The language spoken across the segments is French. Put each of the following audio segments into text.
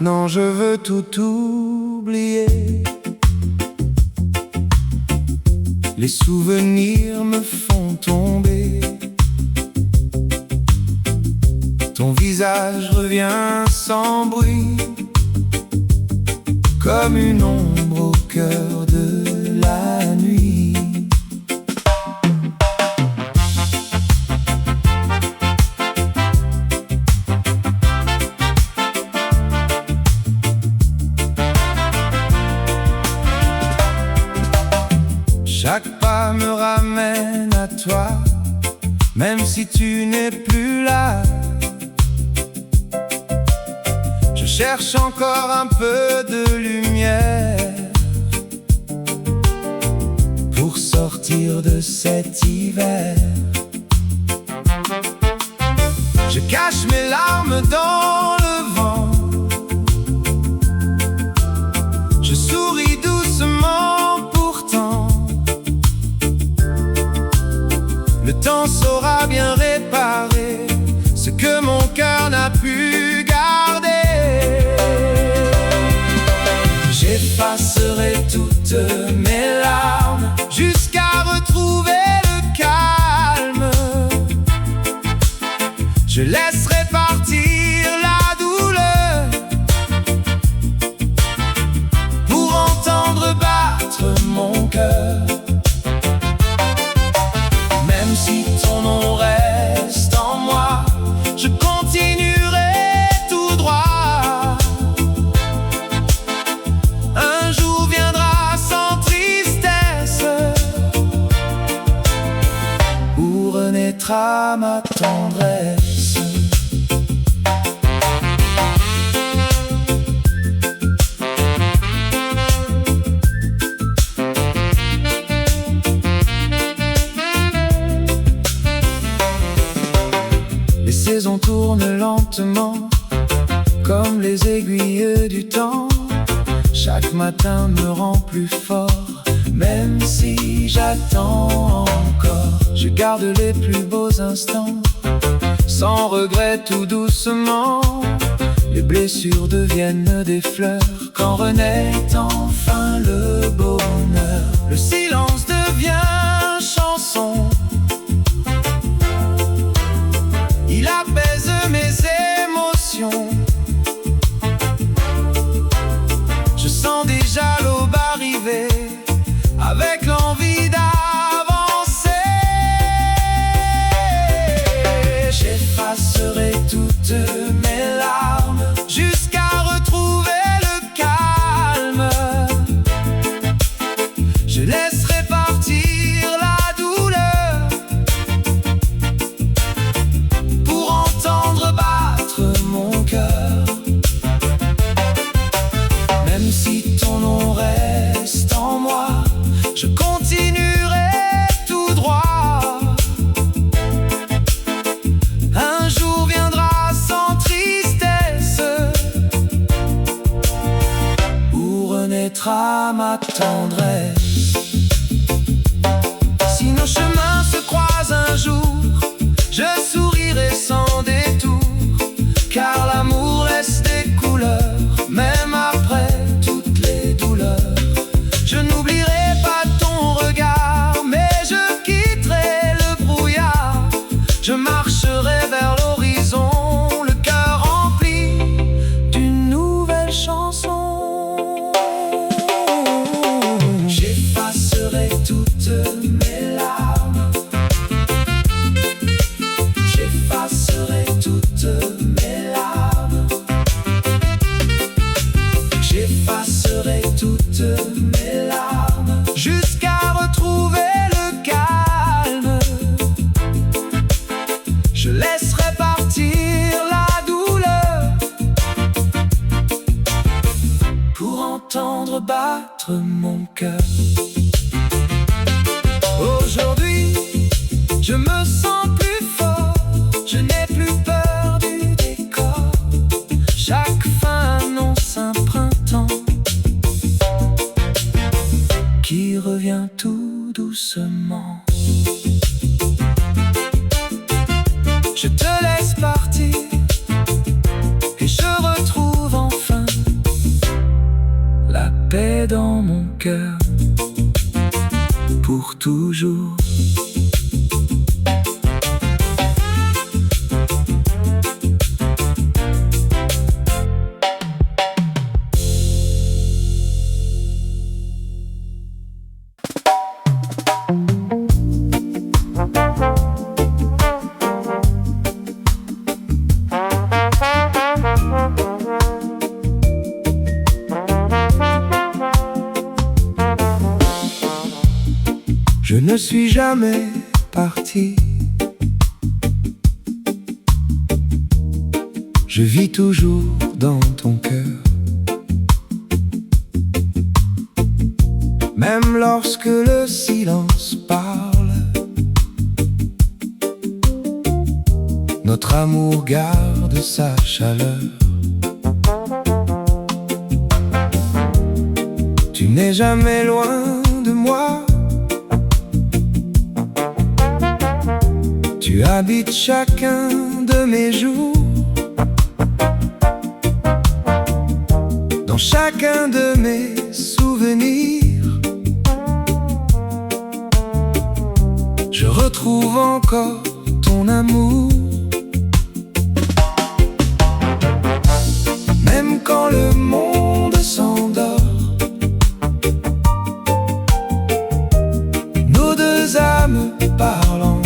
Maintenant je veux tout oublier. Les souvenirs me font tomber. Ton visage revient sans bruit, comme une ombre au cœur de la nuit. Chaque pas me ramène à toi, même si tu n'es plus là. Je cherche encore un peu de lumière pour sortir de cet hiver. Je cache mes larmes dans le vent. Je souris doucement pourtant. Le temps saura bien réparer ce que mon cœur n'a pu garder. J'effacerai toutes mes larmes jusqu'à retrouver le calme. Je laisserai partir la douleur pour entendre battre mon cœur. Même si ton nom reste en moi, je continuerai tout droit. Un jour viendra sans tristesse, où renaîtra ma tendresse. Les saisons tournent lentement, comme les aiguilles du temps. Chaque matin me rend plus fort, même si j'attends encore. Je garde les plus beaux instants, sans regret, tout doucement. Les blessures deviennent des fleurs, quand renaît enfin le bonheur. Le silence devient chanson, il apaise mes émotions. Je sens déjà l'aube arriver, avec l'envie d'avancer. J'effacerai toutes mes larmes jusqu'à retrouver le calme. Je laisserai partir la douleur pour entendre battre mon cœur. Même si ton nom reste en moi, je continuerai tout droit. Un jour viendra sans tristesse, où renaîtra ma tendresse. Si nos chemins se croisent un jour, je sourirai sans détour, car l'amour laisse des couleurs, même après toutes les douleurs. Je n'oublierai pas ton regard, mais je quitterai le brouillard. Je marcherai vers l'horizon, le cœur rempli d'une nouvelle chanson. J'effacerai toutes mes larmes. J'effacerai toutes mes larmes. J'effacerai toutes mes larmes jusqu'à retrouver le calme. Je laisserai partir la douleur pour entendre battre mon cœur. Aujourd'hui, je me sens plus fort, je n'ai plus peur du décor. Chaque fin annonce un printemps qui revient tout doucement. Je te laisse partir et je retrouve enfin dans mon cœur pour toujours. Je ne suis jamais parti. Je vis toujours dans ton cœur. Même lorsque le silence parle, notre amour garde sa chaleur. Tu n'es jamais loin de moi. Tu habites chacun de mes jours, dans chacun de mes souvenirs. Je retrouve encore ton amour. Même quand le monde s'endort, nos deux âmes parlent encore.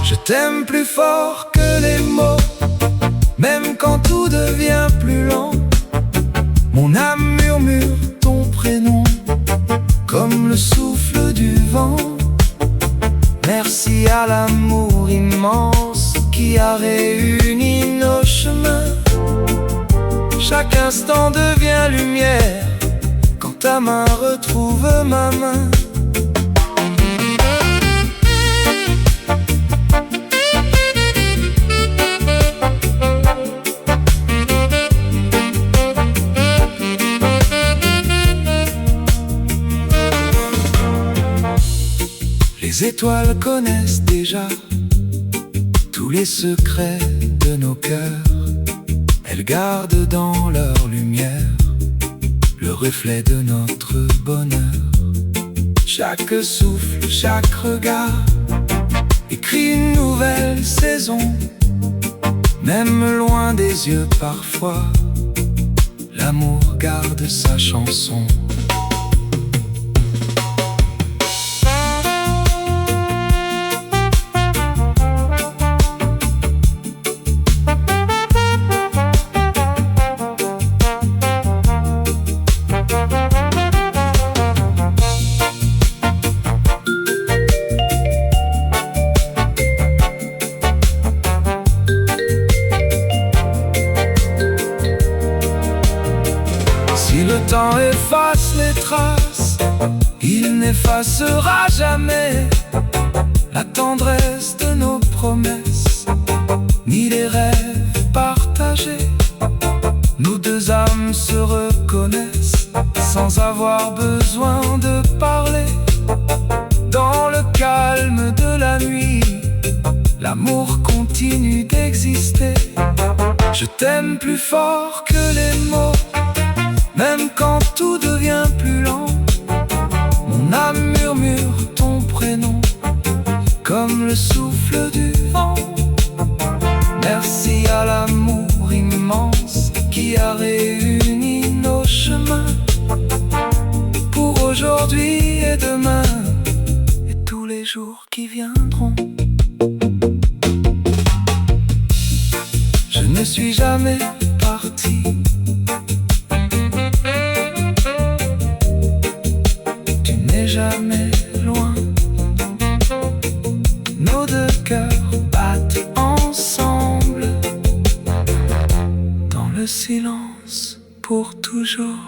Je t'aime plus fort que les mots, même quand tout devient plus lent. Mon âme murmure ton prénom, comme le souffle du vent. Merci à l'amour immense qui a réuni nos chemins. Chaque instant devient lumière quand ta main retrouve ma main. Les étoiles connaissent déjà tous les secrets de nos cœurs. Elles gardent dans leur lumière le reflet de notre bonheur. Chaque souffle, chaque regard écrit une nouvelle saison. Même loin des yeux parfois, l'amour garde sa chanson. Si le temps efface les traces, il n'effacera jamais la tendresse de nos promesses, ni les rêves partagés. Nos deux âmes se reconnaissent sans avoir besoin de parler. Dans le calme de la nuit, l'amour continue d'exister. Je t'aime plus fort que les mots, même quand tout devient plus lent. Mon âme murmure ton prénom, comme le souffle du vent. Merci à l'amour immense qui a réuni nos chemins, pour aujourd'hui et demain, et tous les jours qui viendront. Je ne suis jamais parti. Jamais loin, nos deux cœurs battent ensemble dans le silence pour toujours.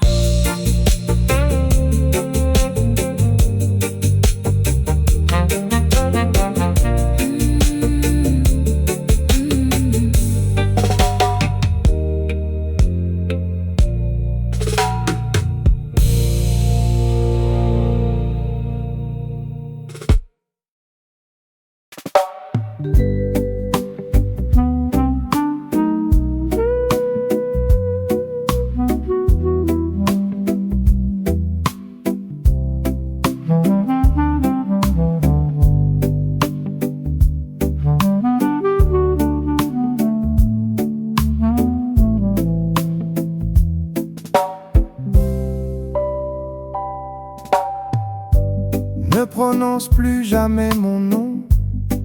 ne prononce plus jamais mon nom.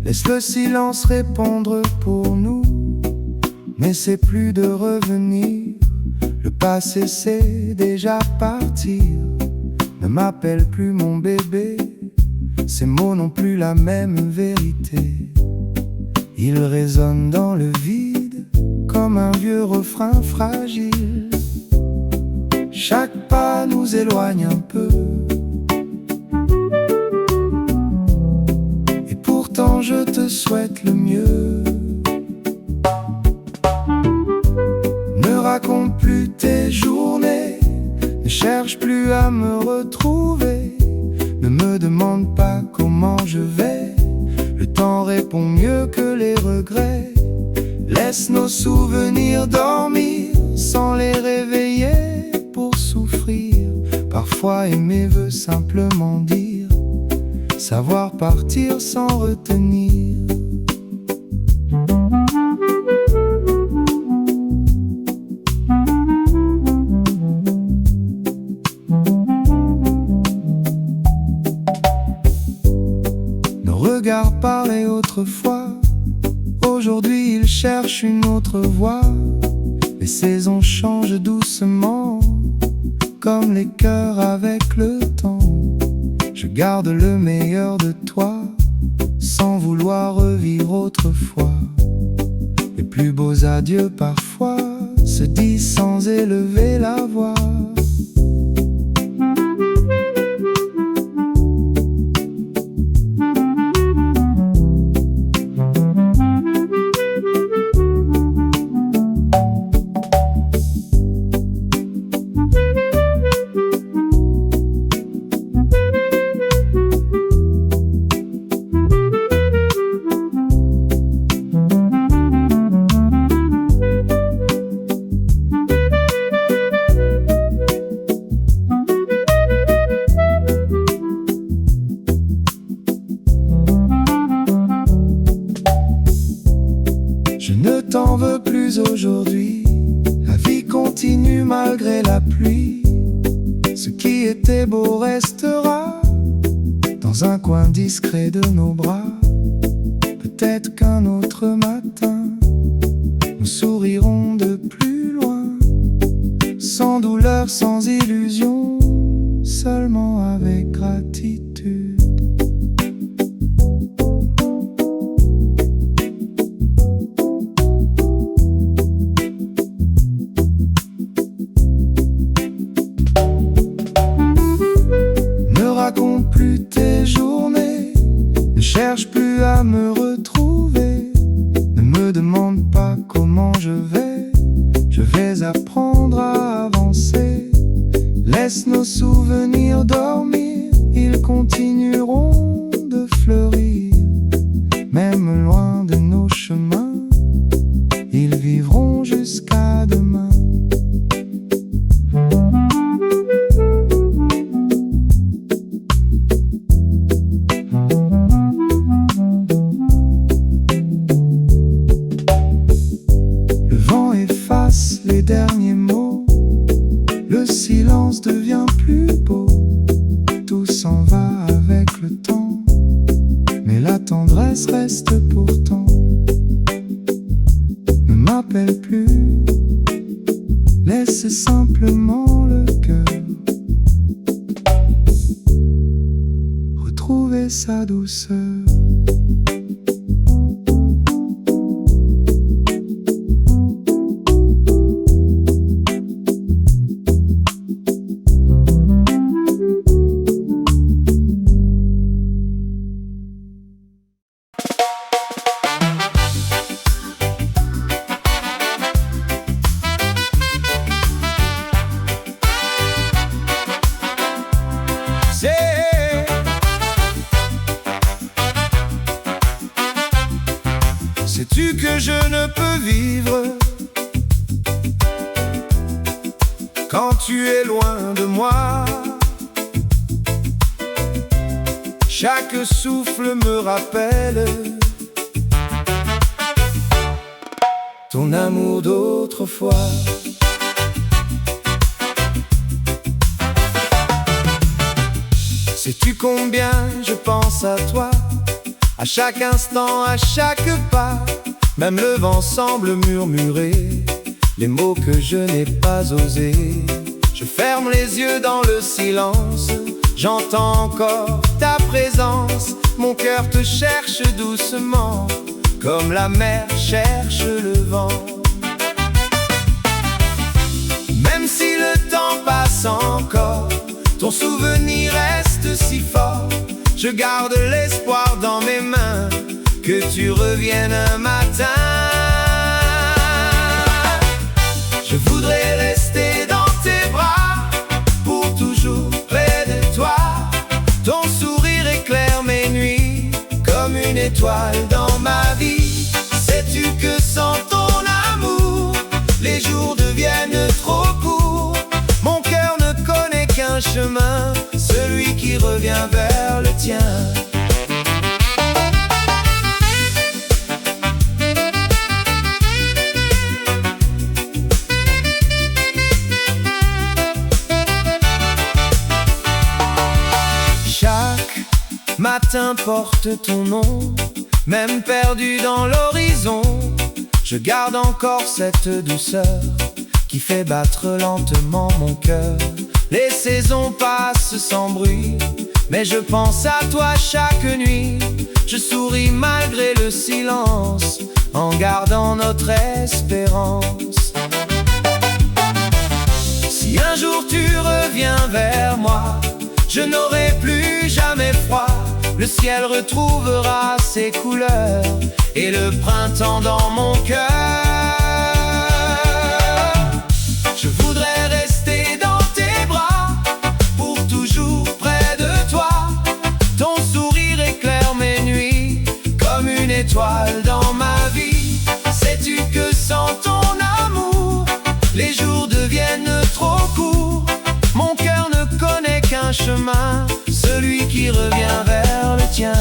Laisse le silence répondre pour nous. N'essaie plus de revenir, le passé c'est déjà partir. Ne m'appelle plus mon bébé, ces mots n'ont plus la même vérité. Ils résonnent dans le vide, comme un vieux refrain fragile. Chaque pas nous éloigne un peu, et pourtant je te souhaite le mieux. Ne raconte plus tes journées, ne cherche plus à me retrouver. Ne me demande pas comment je vais, le temps répond mieux que les regrets. Laisse nos souvenirs dormir sans les réveiller pour souffrir. Parfois aimer veut simplement dire savoir partir sans retenir. Nos regards parlaient autrefois, aujourd'hui ils cherchent une autre voie. Les saisons changent doucement, comme les cœurs avec le temps. Je garde le meilleur de toi, sans vouloir revivre autrefois. Les plus beaux adieux parfois se disent sans élever la voix. Je ne t'en veux plus aujourd'hui, la vie continue malgré la pluie. Ce qui était beau restera dans un coin discret de nos bras. Peut-être qu'un autre matin, nous sourirons de plus loin, sans douleur, sans illusion, seulement avec gratitude. Ne raconte plus tes journées, ne cherche plus à me retrouver. Ne me demande pas comment je vais apprendre à avancer. Laisse nos souvenirs dormir, ils continueront de fleurir. Même loin de nos chemins, ils vivront jusqu'à demain. Le vent efface les derniers mots, le silence devient plus beau. Tout s'en va avec le temps, mais la tendresse reste pourtant. Ne m'appelle plus, laisse simplement le cœur retrouver sa douceur. Sais-tu que je ne peux vivre quand tu es loin de moi? Chaque souffle me rappelle ton amour d'autrefois. Sais-tu combien je pense à toi, à chaque instant, à chaque pas? Même le vent semble murmurer les mots que je n'ai pas osés. Je ferme les yeux dans le silence, j'entends encore ta présence. Mon cœur te cherche doucement, comme la mer cherche le vent. Même si le temps passe encore, ton souvenir reste si fort. Je garde l'espoir dans mes mains, que tu reviennes un matin. Je voudrais rester dans tes bras, pour toujours près de toi. Ton sourire éclaire mes nuits, comme une étoile dans ma vie. Sais-tu que sans ton amour, les jours deviennent trop courts? Mon cœur ne connaît qu'un chemin, celui qui revient vers le tien. Chaque matin porte ton nom, même perdu dans l'horizon. Je garde encore cette douceur qui fait battre lentement mon cœur. Les saisons passent sans bruit, mais je pense à toi chaque nuit. Je souris malgré le silence, en gardant notre espérance. Si un jour tu reviens vers moi, je n'aurai plus jamais froid. Le ciel retrouvera ses couleurs et le printemps dans mon cœur. Je voudrais rester dans tes bras, pour toujours près de toi. Ton sourire éclaire mes nuits, comme une étoile dans ma vie. Sais-tu que sans ton amour, les jours deviennent trop courts? Mon cœur ne connaît qu'un chemin, celui qui revient vers le tien.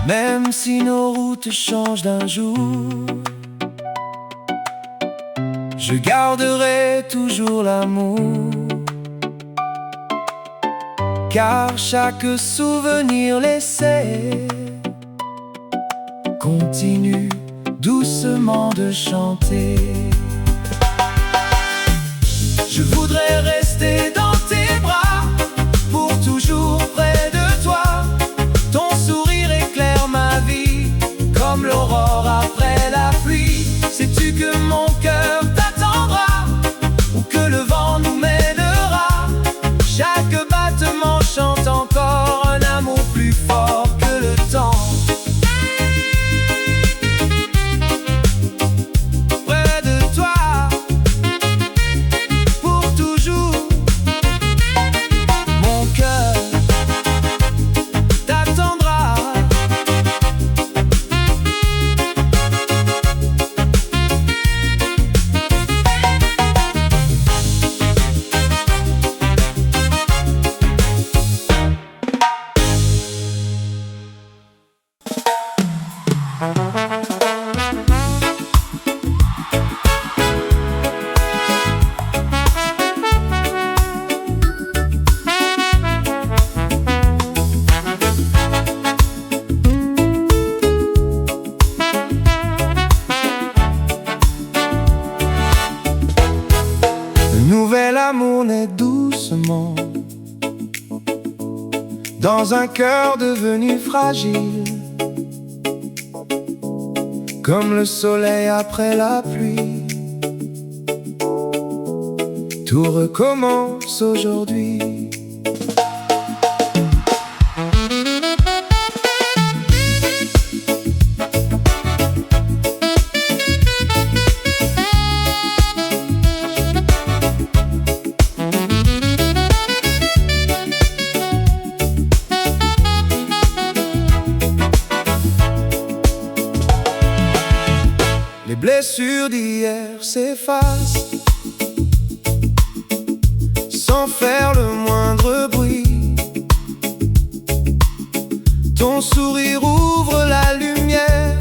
Même si nos routes changent d'un jour, je garderai toujours l'amour. Car chaque souvenir laissé continue doucement de chanter. Je voudrais rester dans tes bras, pour toujours près de toi. Ton sourire éclaire ma vie, comme l'aurore après la pluie. Sais-tu que mon cœur t'attendra, ou que le vent nous mènera? Chaque battement chante encore un amour plus fort que le temps. Près de toi, pour toujours, mon cœur t'attendra. Le nouvel amour naît doucement dans un cœur devenu fragile, comme le soleil après la pluie. Tout recommence aujourd'hui. Les blessures d'hier s'effacent sans faire le moindre bruit. ton sourire ouvre la lumière,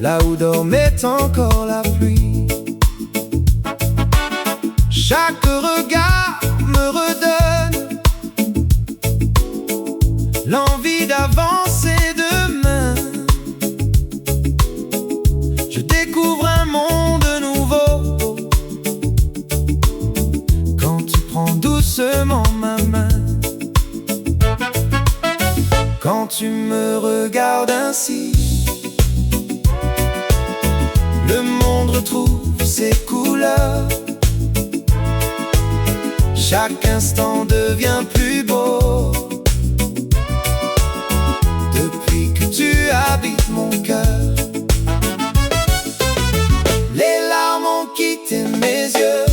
là où dormait encore la pluie. Chaque regard me redonne l'envie d'avancer demain. Je découvre un monde nouveau quand tu prends doucement ma main. Quand tu me regardes ainsi, le monde retrouve ses couleurs. Chaque instant devient plus beau depuis que tu habites mon cœur. Les larmes ont quitté mes yeux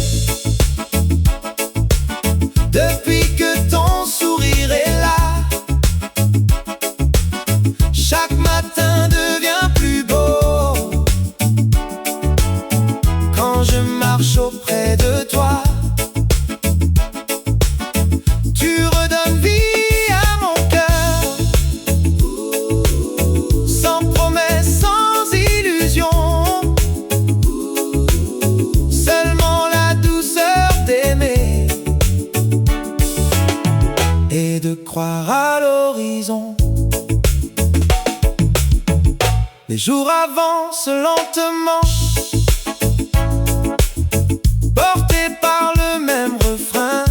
depuis que ton sourire est là. Chaque matin devient plus beau quand je marche auprès de toi. Tu redonnes vie à mon cœur, sans promesse, sans illusion, seulement la douceur d'aimer et de croire à l'horizon. Les jours avancent lentement, portés par le même refrain.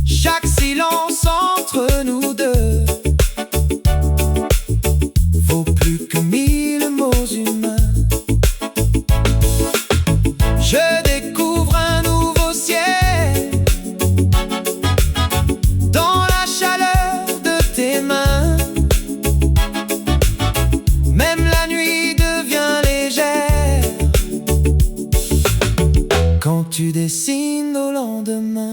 Chaque silence entre nous deux vaut plus que 1000 mots humains. Je découvre un nouveau ciel dans la chaleur de tes mains. Même la nuit devient légère quand tu dessines au lendemain.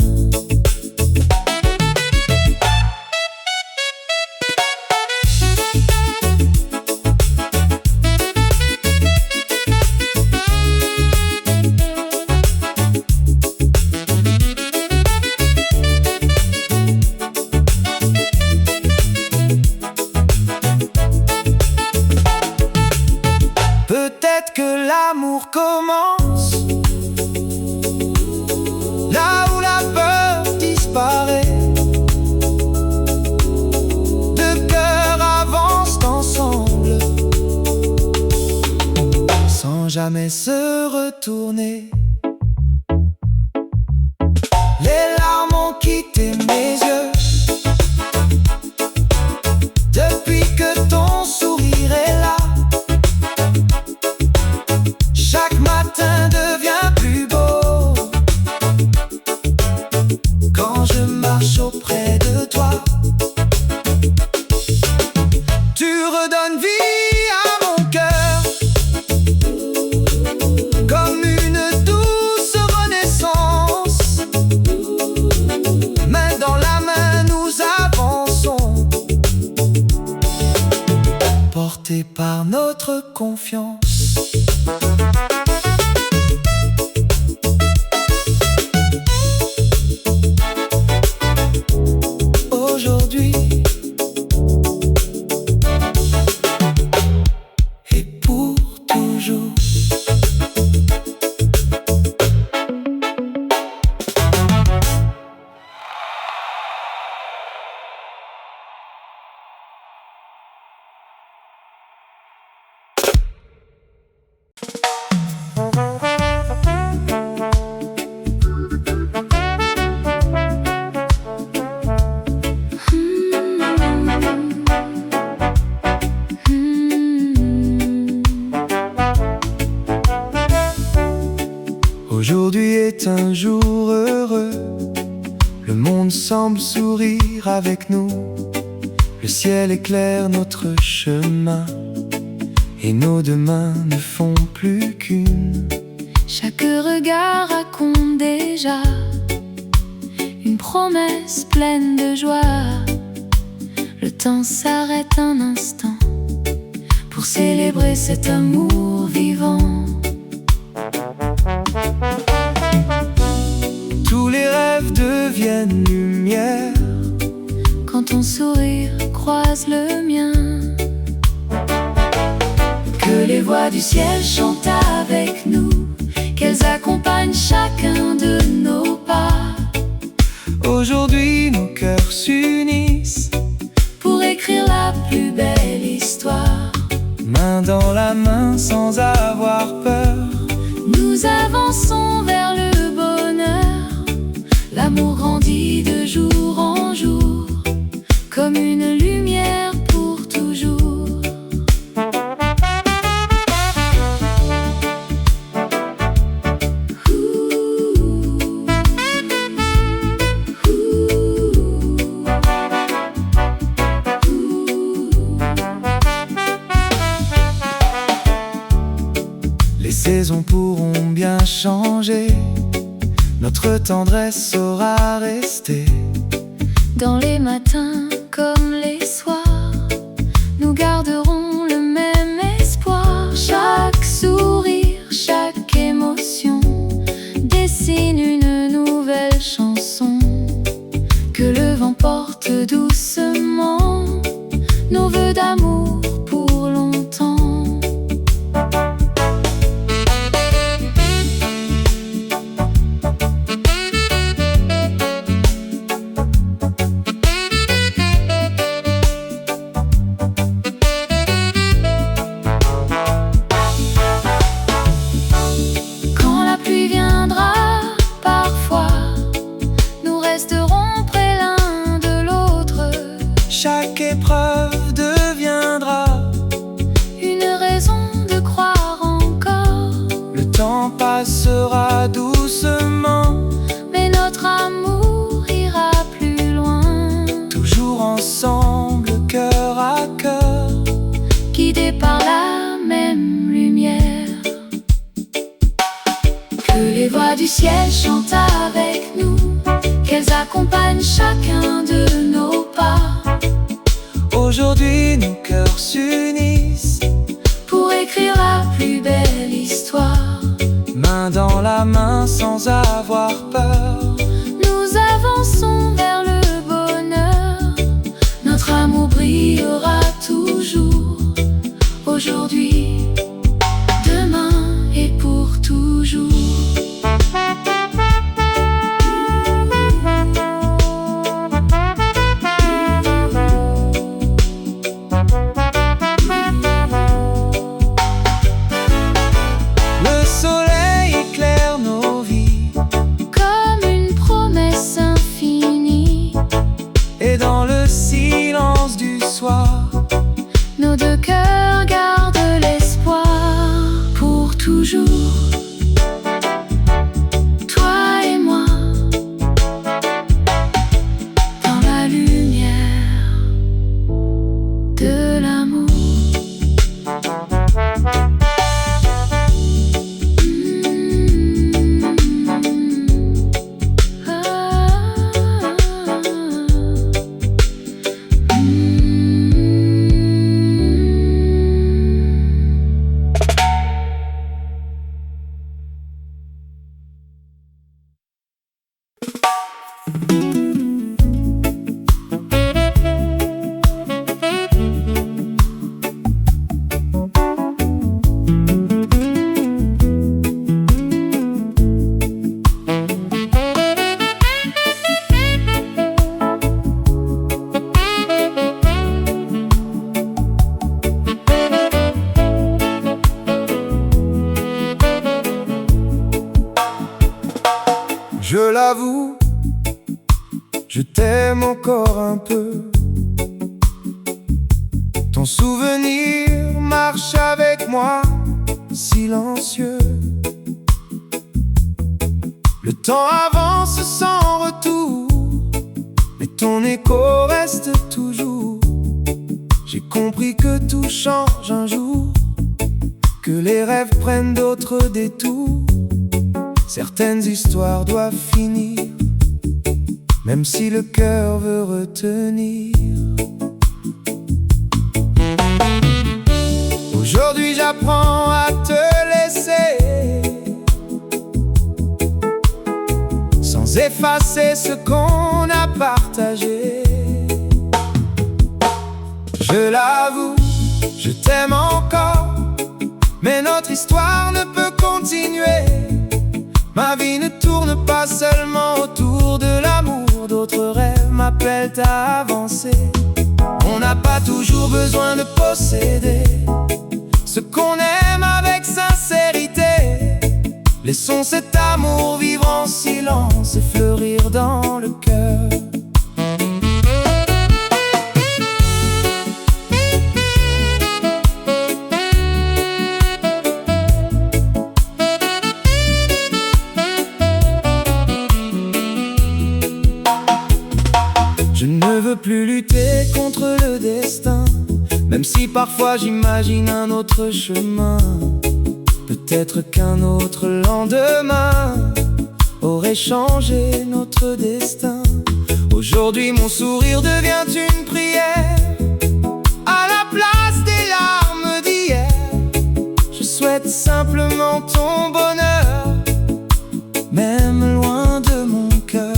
Peut-être que l'amour commence là où la peur disparaît. Deux cœurs avancent ensemble sans jamais se retourner. Les larmes ont quitté mes yeux depuis que ton sourire est là. Chaque matin devient plus beau quand je marche auprès de toi. Tu redonnes vie à mon cœur comme une douce renaissance. Main dans la main nous avançons, portés par notre confiance. Aujourd'hui et pour toujours. Aujourd'hui est un jour heureux, le monde semble sourire avec nous. Le ciel éclaire notre chemin et nos demain ne font plus qu'une. Chaque regard raconte déjà une promesse pleine de joie. Le temps s'arrête un instant pour célébrer cet amour vivant. Tous les rêves deviennent lumière ton sourire croise le mien, que les voix du ciel chantent avec nous, qu'elles accompagnent chacun de nos pas. Aujourd'hui nos cœurs s'unissent pour écrire la plus belle histoire. Main dans la main sans avoir peur, nous avançons vers le bonheur. L'amour grandit de jour en jour, comme une lumière pour toujours. Les saisons pourront bien changer, notre tendresse saura rester. Dans les matins comme les soirs, nous garderons le même espoir. Chaque sourire, chaque émotion dessine une nouvelle chanson, que le vent porte doucement nos vœux d'amour pour longtemps. Chaque épreuve deviendra une raison de croire encore. Le temps passera doucement, mais notre amour ira plus loin. Toujours ensemble, cœur à cœur, guidés par la même lumière. Que les voix du ciel chantent avec nous, qu'elles accompagnent chacun de nos pas. Aujourd'hui nos cœurs s'unissent pour écrire la plus belle histoire. Main dans la main sans avoir peur, nous avançons vers le bonheur. Notre amour brillera toujours, aujourd'hui, demain et pour toujours. Nos deux cœurs gardent l'espoir pour toujours. Toi et moi, dans la lumière de l'amour. Je l'avoue, je t'aime encore un peu. Ton souvenir marche avec moi, silencieux. Le temps avance sans retour, mais ton écho reste toujours. J'ai compris que tout change un jour, que les rêves prennent d'autres détours. Certaines histoires doivent finir, même si le cœur veut retenir. Aujourd'hui j'apprends à te laisser, sans effacer ce qu'on a partagé. Je l'avoue, je t'aime encore, mais notre histoire ne peut continuer. Ma vie ne tourne pas seulement autour de l'amour, d'autres rêves m'appellent à avancer. On n'a pas toujours besoin de posséder ce qu'on aime avec sincérité. Laissons cet amour vivre en silence et fleurir dans le cœur. Je ne veux plus lutter contre le destin, même si parfois j'imagine un autre chemin. Peut-être qu'un autre lendemain aurait changé notre destin. Aujourd'hui mon sourire devient une prière à la place des larmes d'hier. Je souhaite simplement ton bonheur, même loin de mon cœur.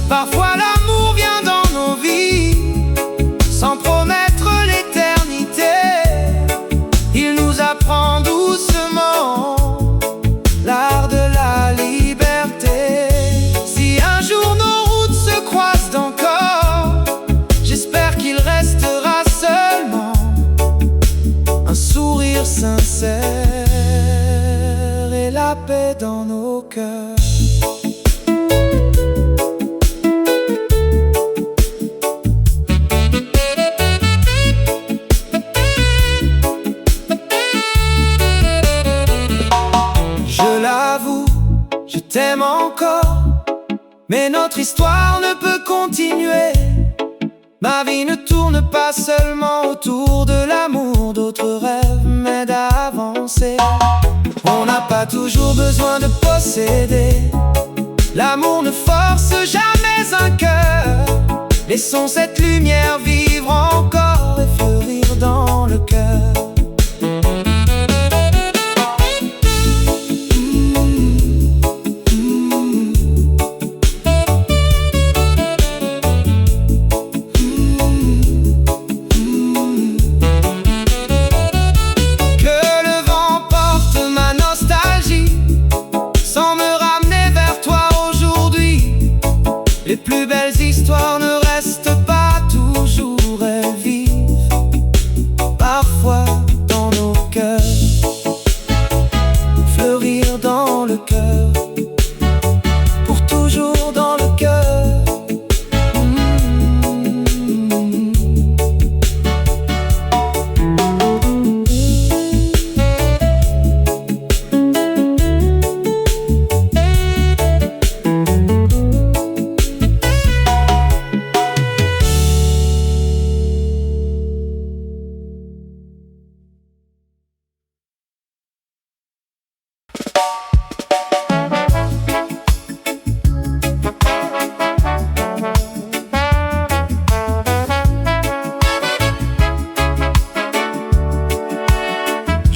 Parfois l'amour vient dans nos vies sans promettre l'éternité. Il nous apprend doucement l'art de la liberté. Si un jour nos routes se croisent encore, j'espère qu'il restera seulement un sourire sincère et la paix dans nos cœurs. Je l'avoue, je t'aime encore, mais notre histoire ne peut continuer. Ma vie ne tourne pas seulement autour de l'amour, d'autres rêves m'aident à avancer. On n'a pas toujours besoin de posséder, l'amour ne force jamais un cœur. Laissons cette lumière vivre encore et fleurir dans le cœur. Les plus belles histoires ne restent pas toujours, elles vivent parfois dans nos cœurs. Fleurir dans le cœur, pour toujours dans le cœur.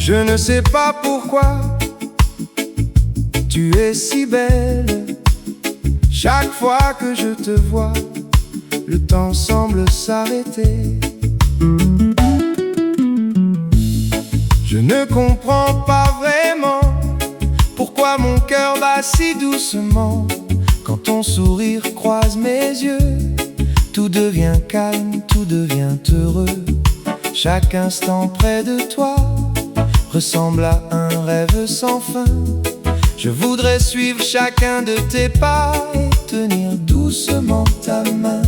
Je ne sais pas pourquoi tu es si belle. Chaque fois que je te vois, le temps semble s'arrêter. Je ne comprends pas vraiment pourquoi mon cœur bat si doucement. Quand ton sourire croise mes yeux, tout devient calme, tout devient heureux. Chaque instant près de toi ressemble à un rêve sans fin. Je voudrais suivre chacun de tes pas et tenir doucement ta main.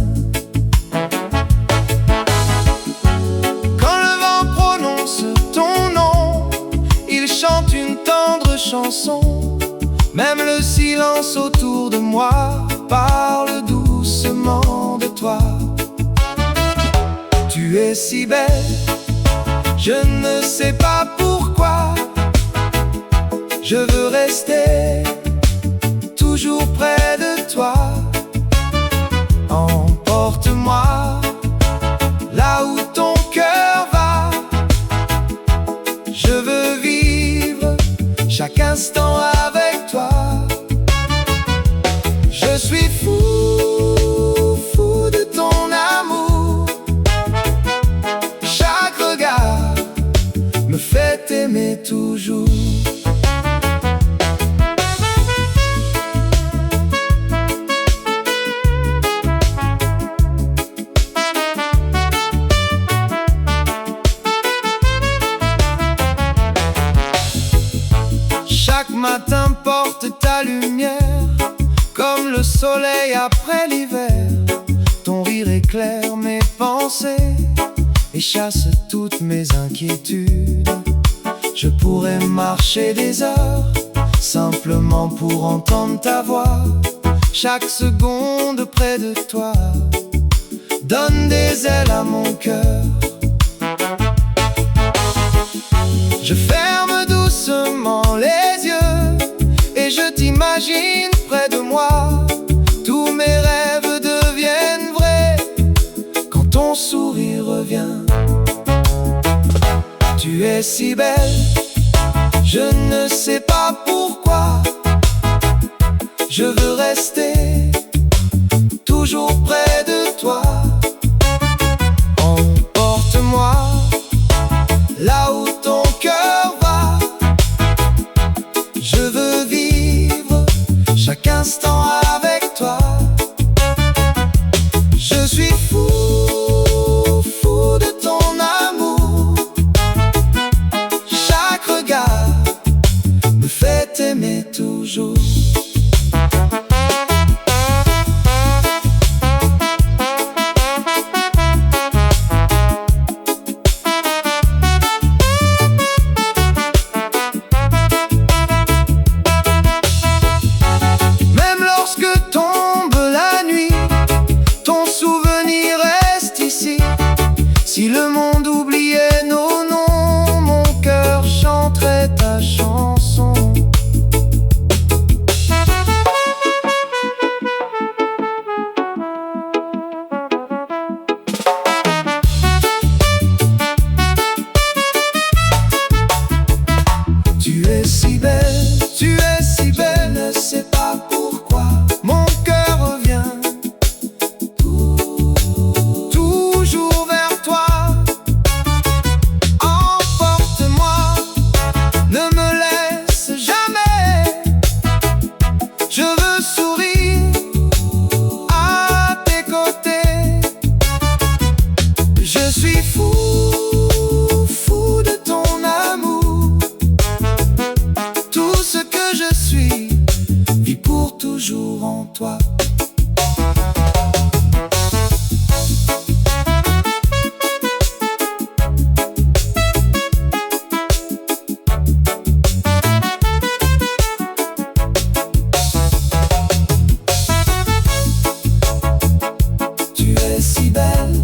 Quand le vent prononce ton nom, il chante une tendre chanson. Même le silence autour de moi parle doucement de toi. Tu es si belle, je ne sais pas pourquoi. Je veux rester toujours près de toi. Emporte-moi soleil après l'hiver, ton rire éclaire mes pensées et chasse toutes mes inquiétudes. Je pourrais marcher des heures simplement pour entendre ta voix. Chaque seconde près de toi donne des ailes à mon cœur. Je ferme doucement les yeux et je t'imagine près de moi. Tous mes rêves deviennent vrais quand ton sourire revient. Tu es si belle, je ne sais pas pourquoi. Je veux rester toujours près de toi. Emporte-moi là où ton cœur va. Je veux vivre chaque instant avec toi. Je suis fou, fou de ton amour. Chaque regard me fait aimer toujours. Si le monde oubliait nos noms, mon cœur chanterait ta chanson. Tu es si belle, tu es si belle, je ne sais pas pourquoi. Mon cœur revient toujours vers toi. Je veux sourire à tes côtés. Je suis fou, fou de ton amour. Tout ce que je suis vit pour toujours en toi. Si belle,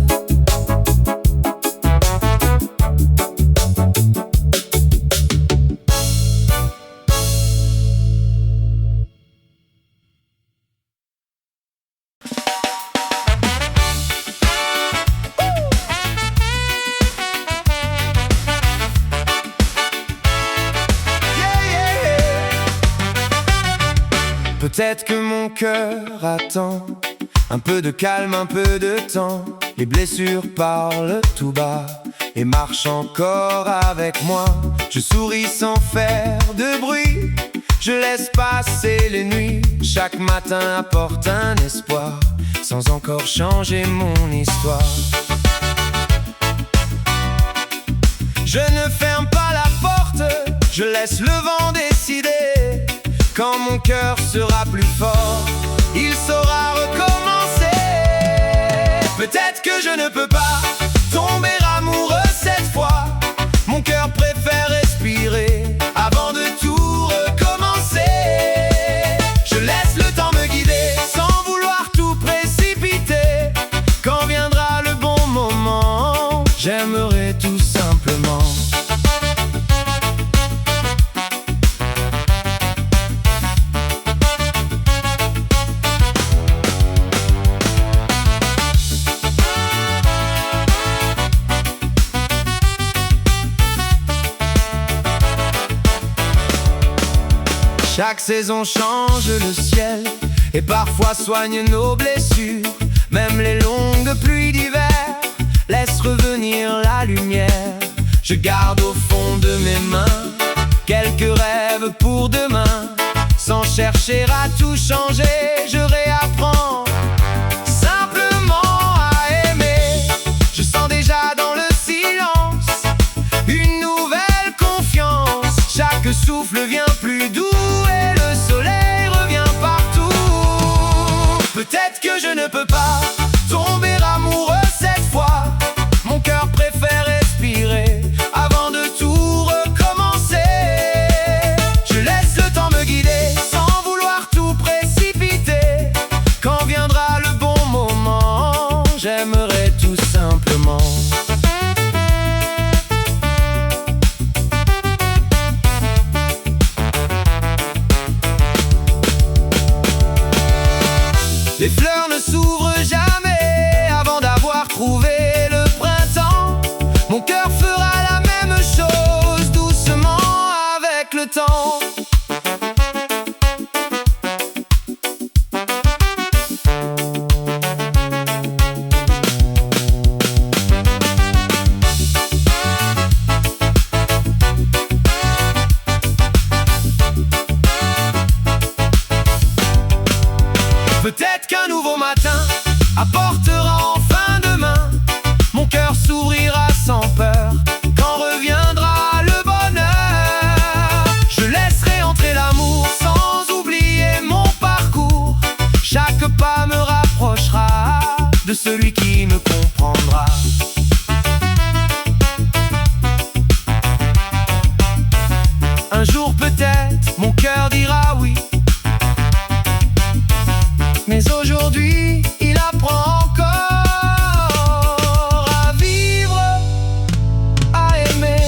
peut-être que mon cœur attend un peu de calme, un peu de temps. Les blessures parlent tout bas et marchent encore avec moi. Je souris sans faire de bruit, je laisse passer les nuits. Chaque matin apporte un espoir, sans encore changer mon histoire. Je ne ferme pas la porte, je laisse le vent décider. Quand mon cœur sera plus fort, il saura recommencer. Peut-être que je ne peux pas tomber amoureux cette fois. Mon cœur préfère respirer avant de tout recommencer. Je laisse le temps me guider sans vouloir tout précipiter. Quand viendra le bon moment, j'aimerais tout simplement Chaque saison change le ciel et parfois soigne nos blessures. Même les longues pluies d'hiver laissent revenir la lumière. Je garde au fond de mes mains quelques rêves pour demain. Sans chercher à tout changer, je réapprends simplement à aimer. Je sens déjà dans le silence une nouvelle confiance. Chaque souffle vient plus doux et le soleil revient partout. Peut-être que je ne peux pas tomber amoureux cette fois. Mon cœur préfère respirer avant de tout recommencer. Je laisse le temps me guider sans vouloir tout précipiter. Quand viendra le bon moment, j'aimerais tout simplement les fleurs ne s'ouvrent jamais avant d'avoir trouvé le printemps. Mon cœur fera la même chose doucement avec le temps. Peut-être qu'un nouveau matin apportera enfin demain. Mon cœur s'ouvrira sans peur quand reviendra le bonheur. Je laisserai entrer l'amour sans oublier mon parcours. Chaque pas me rapprochera de celui qui me comprendra. Un jour peut-être mon cœur dira oui. Mais aujourd'hui, il apprend encore à vivre, à aimer.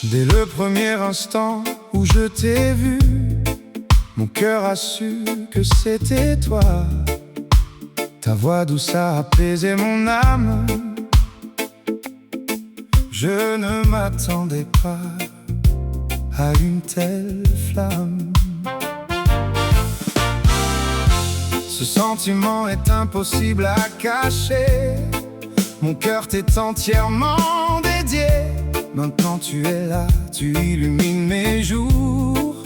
Dès le premier instant où je t'ai vu, mon cœur a su que c'était toi. Ta voix douce a apaisé mon âme. Je ne m'attendais pas à une telle flamme. Ce sentiment est impossible à cacher. Mon cœur t'est entièrement dédié. Maintenant tu es là, tu illumines mes jours.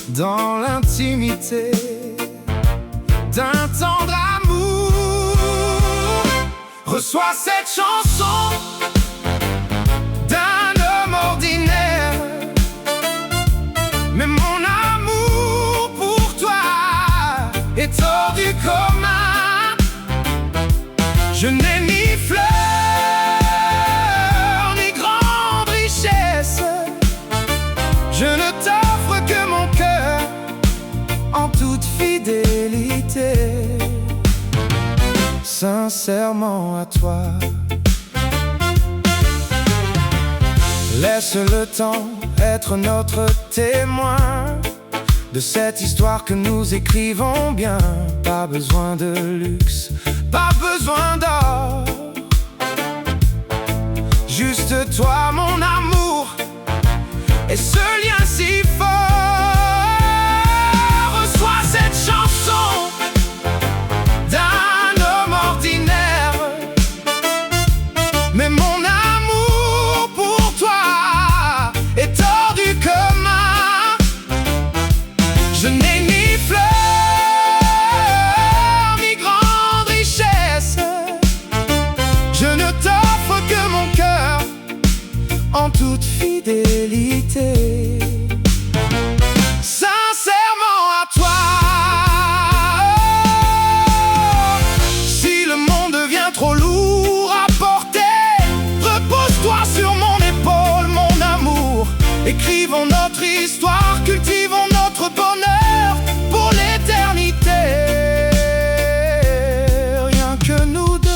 Dans l'intimité d'un tendre amour, reçois cette chanson d'un homme ordinaire. Mais mon amour pour toi est hors du commun. Je n'ai ni fleurs ni grande richesse. Je ne t'offre que mon cœur en toute fidélité. Sincèrement à toi. Laisse le temps être notre témoin de cette histoire que nous écrivons bien. Pas besoin de luxe, pas besoin d'or. Juste toi mon amour et ce lien si fort. Reçois cette chanson d'un homme ordinaire. Mais mon amour pour toi est hors du commun. Je n'ai ni fleurs ni grande richesse. Je ne t'offre que mon cœur en toute fidélité. Sincèrement à toi. Si le monde devient trop lourd à porter, repose-toi sur mon épaule, mon amour. Écrivons notre histoire, cultivons notre bonheur pour l'éternité. Rien que nous deux.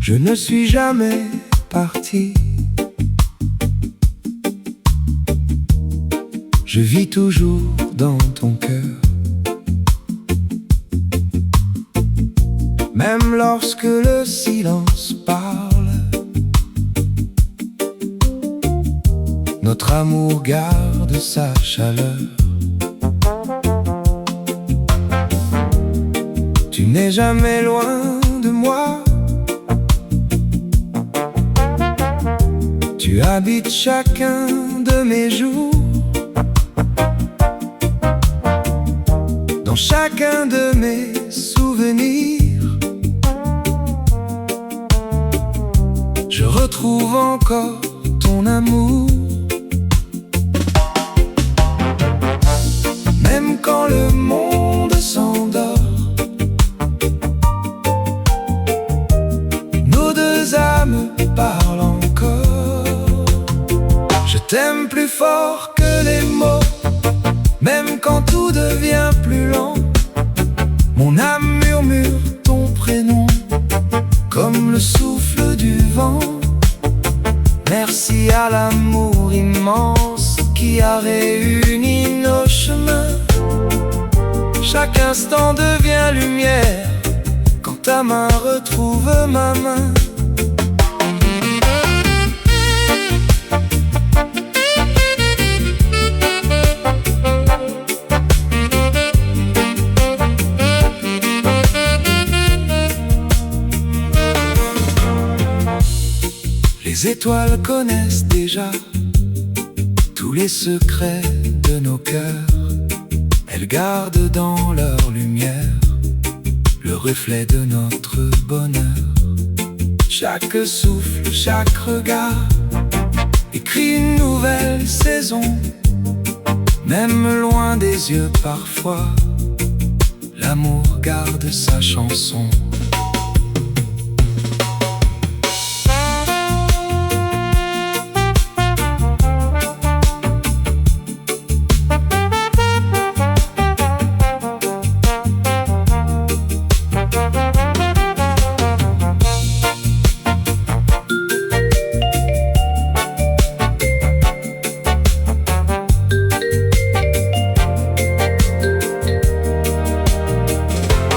Je ne suis jamais parti. Je vis toujours dans ton cœur. Même lorsque le silence parle, notre amour garde sa chaleur. Tu n'es jamais loin de moi. Tu habites chacun de mes jours. Dans chacun de mes souvenirs, je retrouve encore ton amour. Même quand le monde s'endort, nos deux âmes parlent encore. Je t'aime plus fort que les mots. Même quand tout devient plus lent, mon âme murmure ton prénom comme le souffle du vent. Merci à l'amour immense qui a réuni nos chemins. Chaque instant devient lumière quand ta main retrouve ma main. Les étoiles connaissent déjà tous les secrets de nos cœurs. Elles gardent dans leur lumière le reflet de notre bonheur. Chaque souffle, chaque regard écrit une nouvelle saison. Même loin des yeux parfois, l'amour garde sa chanson.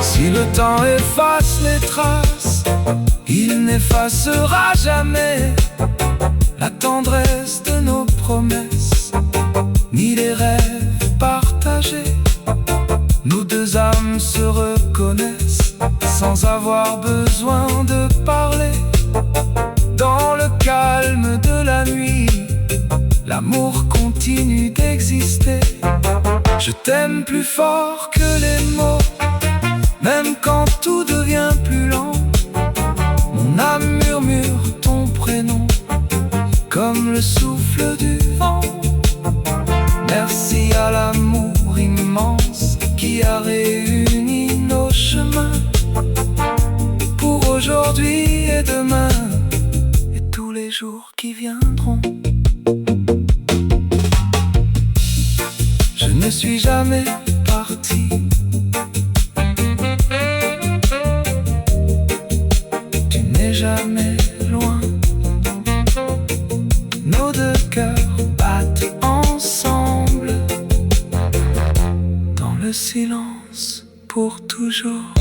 Si le temps efface les traces, il n'effacera jamais la tendresse de nos promesses, ni les rêves partagés. Nos deux âmes se reconnaissent sans avoir besoin de parler. Dans le calme de la nuit, l'amour continue d'exister. Je t'aime plus fort que les mots. Même quand tout devient plus lent, mon âme murmure ton prénom comme le souffle du vent. Merci à l'amour immense qui a réuni nos chemins. Pour aujourd'hui et demain et tous les jours qui viendront. Je ne suis jamais parti. Jamais loin, nos deux cœurs battent ensemble dans le silence pour toujours.